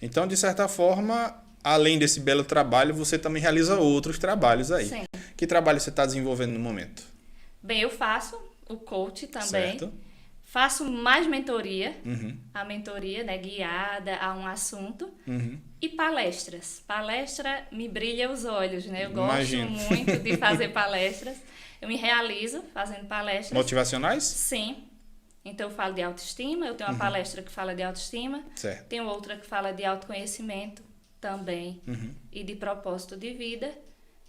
Então, de certa forma, além desse belo trabalho, você também realiza outros trabalhos aí. Sim. Que trabalho você está desenvolvendo no momento? Bem, eu faço o coach também. Certo. Faço mais mentoria, Uhum. a mentoria, né, guiada a um assunto. Uhum. E palestras. Palestra me brilha os olhos, né? Eu Imagino. gosto muito de fazer palestras. Eu me realizo fazendo palestras. Motivacionais? Sim. Então eu falo de autoestima, eu tenho uma palestra que fala de autoestima, Certo. tenho outra que fala de autoconhecimento também e de propósito de vida.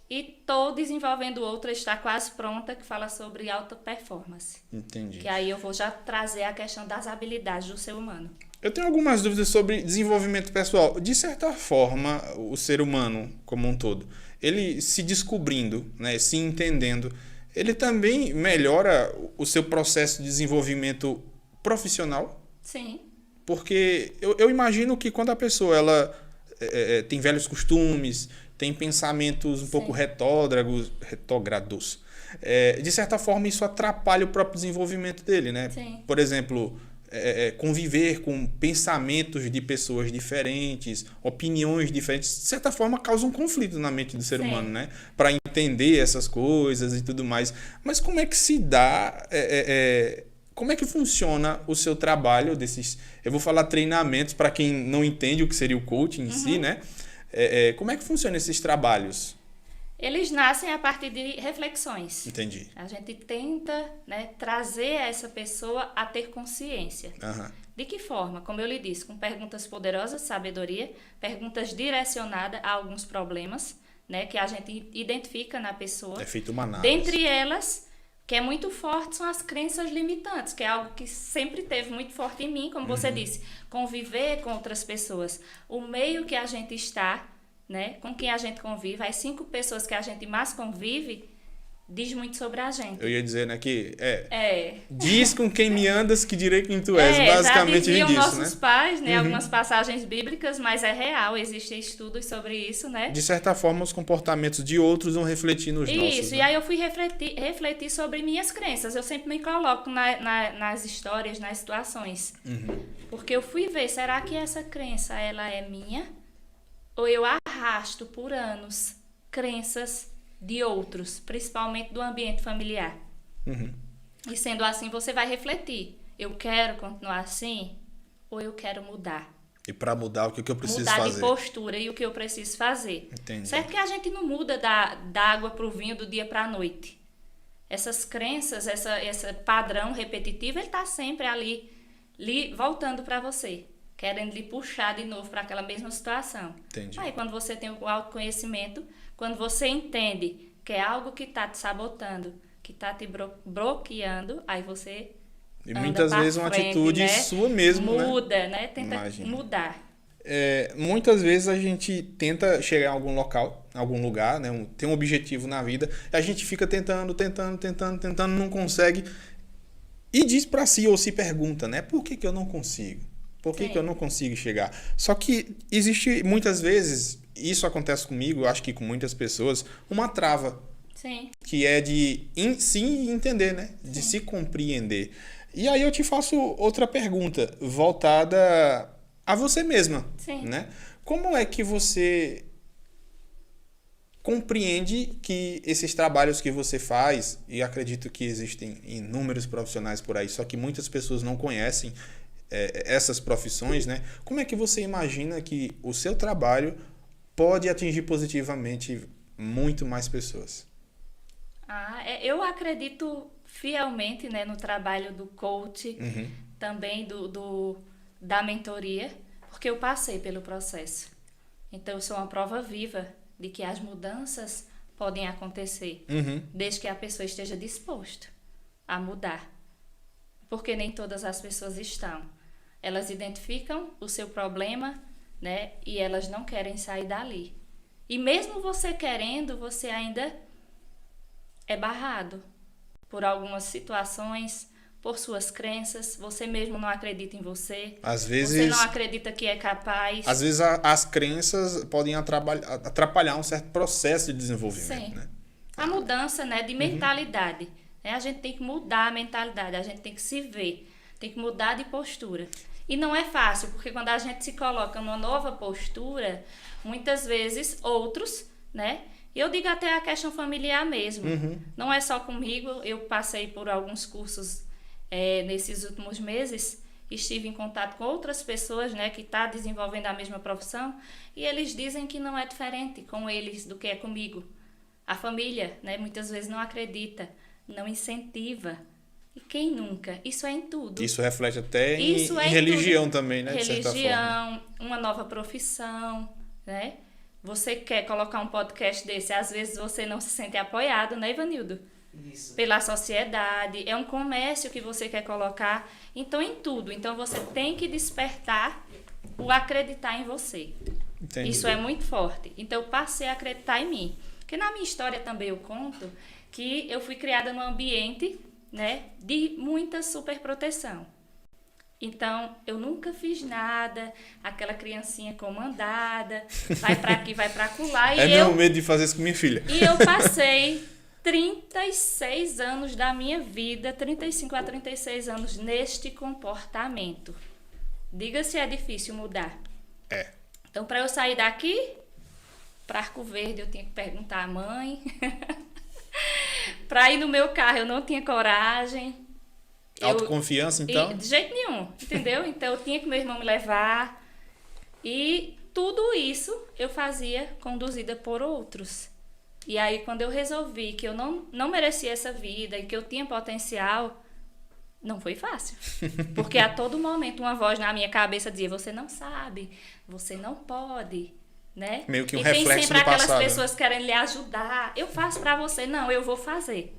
E estou desenvolvendo outra, está quase pronta, que fala sobre alta performance. Entendi. Que aí eu vou já trazer a questão das habilidades do ser humano. Eu tenho algumas dúvidas sobre desenvolvimento pessoal. De certa forma, o ser humano como um todo, ele se descobrindo, né, se entendendo, ele também melhora o seu processo de desenvolvimento profissional? Sim. Porque eu imagino que quando a pessoa ela tem velhos costumes, tem pensamentos um pouco retógrados, de certa forma isso atrapalha o próprio desenvolvimento dele, né? Sim. Por exemplo, conviver com pensamentos de pessoas diferentes, opiniões diferentes, de certa forma causa um conflito na mente do ser Sim. humano, né? Para entender essas coisas e tudo mais. Mas como é que se dá... como é que funciona o seu trabalho desses... Eu vou falar treinamentos para quem não entende o que seria o coaching em si, né? Como é que funcionam esses trabalhos? Eles nascem a partir de reflexões. Entendi. A gente tenta, né, trazer essa pessoa a ter consciência. Aham. De que forma? Como eu lhe disse, com perguntas poderosas, sabedoria, perguntas direcionadas a alguns problemas, né, que a gente identifica na pessoa. É feita uma análise. Dentre elas, que é muito forte, são as crenças limitantes, que é algo que sempre teve muito forte em mim, como você disse, conviver com outras pessoas. O meio que a gente está, né, com quem a gente convive, as 5 pessoas que a gente mais convive, diz muito sobre a gente. Eu ia dizer, né, que diz com quem me andas que direi quem tu és. Já Basicamente diziam vem disso, nossos né? pais, né, algumas passagens bíblicas, mas é real, existem estudos sobre isso, né? De certa forma, os comportamentos de outros vão refletir nos nossos. Isso, né? e aí eu fui refletir sobre minhas crenças. Eu sempre me coloco nas histórias, nas situações. Porque eu fui ver, será que essa crença, ela é minha? Ou eu arrasto por anos crenças de outros, principalmente do ambiente familiar? E sendo assim, você vai refletir. Eu quero continuar assim ou eu quero mudar? E para mudar, o que eu preciso Mudar fazer? de postura e o que eu preciso fazer. Entendi. Certo que a gente não muda da água para o vinho do dia para a noite. Essas crenças, esse padrão repetitivo, ele está sempre ali voltando para você, querendo lhe puxar de novo para aquela mesma situação. Entendi. Aí quando você tem o autoconhecimento, quando você entende que é algo que está te sabotando, que está te bloqueando, aí você E anda muitas pra vezes uma frente, atitude né? sua mesmo, né? Muda, né? Tenta Imagina. mudar. Muitas vezes a gente tenta chegar em algum local, em algum lugar, né? Tem um objetivo na vida, e a gente fica tentando, não consegue, e diz para si ou se pergunta, né? Por que eu não consigo? Por que eu não consigo chegar? Só que existe muitas vezes, isso acontece comigo, eu acho que com muitas pessoas, uma trava. Sim. Que é de se entender, né? De se compreender. E aí eu te faço outra pergunta, voltada a você mesma. Sim. Né? Como é que você compreende que esses trabalhos que você faz, e acredito que existem inúmeros profissionais por aí, só que muitas pessoas não conhecem essas profissões, né? Como é que você imagina que o seu trabalho pode atingir positivamente muito mais pessoas? Eu acredito fielmente, né, no trabalho do coach, também da mentoria, porque eu passei pelo processo. Então, eu sou uma prova viva de que as mudanças podem acontecer, desde que a pessoa esteja disposta a mudar. Porque nem todas as pessoas estão. Elas identificam o seu problema, né, e elas não querem sair dali. E mesmo você querendo, você ainda é barrado por algumas situações, por suas crenças, você mesmo não acredita em você, às vezes, você não acredita que é capaz. Às vezes as crenças podem atrapalhar um certo processo de desenvolvimento. Sim. Né? A mudança, né, de mentalidade. Né? A gente tem que mudar a mentalidade, a gente tem que se ver, tem que mudar de postura. E não é fácil, porque quando a gente se coloca numa nova postura, muitas vezes outros, né? Eu digo até a questão familiar mesmo. Não é só comigo, eu passei por alguns cursos nesses últimos meses, estive em contato com outras pessoas, né, que estão desenvolvendo a mesma profissão, e eles dizem que não é diferente com eles do que é comigo. A família, né, muitas vezes não acredita, não incentiva. E quem nunca? Isso é em tudo. Isso reflete até em religião tudo. Também, né? Religião, uma nova profissão, né? Você quer colocar um podcast desse, às vezes você não se sente apoiado, né, Ivanildo? Isso. Pela sociedade, é um comércio que você quer colocar, então em tudo. Então você tem que despertar o acreditar em você. Entendi. Isso é muito forte. Então eu passei a acreditar em mim. Porque na minha história também eu conto que eu fui criada num ambiente, né, de muita superproteção. Então, eu nunca fiz nada, aquela criancinha comandada, vai pra aqui, vai pra acolá. Meu medo de fazer isso com minha filha. E eu passei 36 anos da minha vida, 35 a 36 anos, neste comportamento. Diga se é difícil mudar. É. Então, para eu sair daqui, para Arco Verde, eu tinha que perguntar à mãe. Para ir no meu carro, eu não tinha coragem. Autoconfiança, então? De jeito nenhum, entendeu? Então, eu tinha que meu irmão me levar. E tudo isso eu fazia conduzida por outros. E aí, quando eu resolvi que eu não merecia essa vida e que eu tinha potencial, não foi fácil. Porque a todo momento uma voz na minha cabeça dizia, você não sabe, você não pode, né? Meio que um e reflexo tem sempre do aquelas passado. pessoas que querem lhe ajudar. Eu faço pra você. Não, eu vou fazer.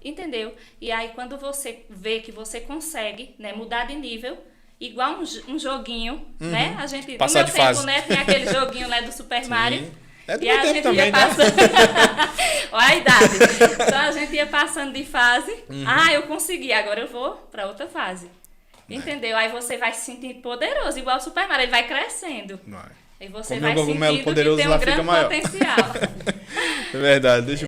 Entendeu? E aí, quando você vê que você consegue, né, mudar de nível, igual um joguinho, né? A gente, Passar no de meu tempo, fase. né, tem aquele joguinho, né, do Super Mario. É do E meu a tempo gente também, ia tá? passando. Olha a idade. Então a gente ia passando de fase. Eu consegui, agora eu vou para outra fase. Entendeu? Aí você vai se sentir poderoso, igual o Super Mario, ele vai crescendo. Vai. Aí você Comer vai um cogumelo sentindo poderoso que tem lá um fica grande maior. potencial. É verdade. Deixa eu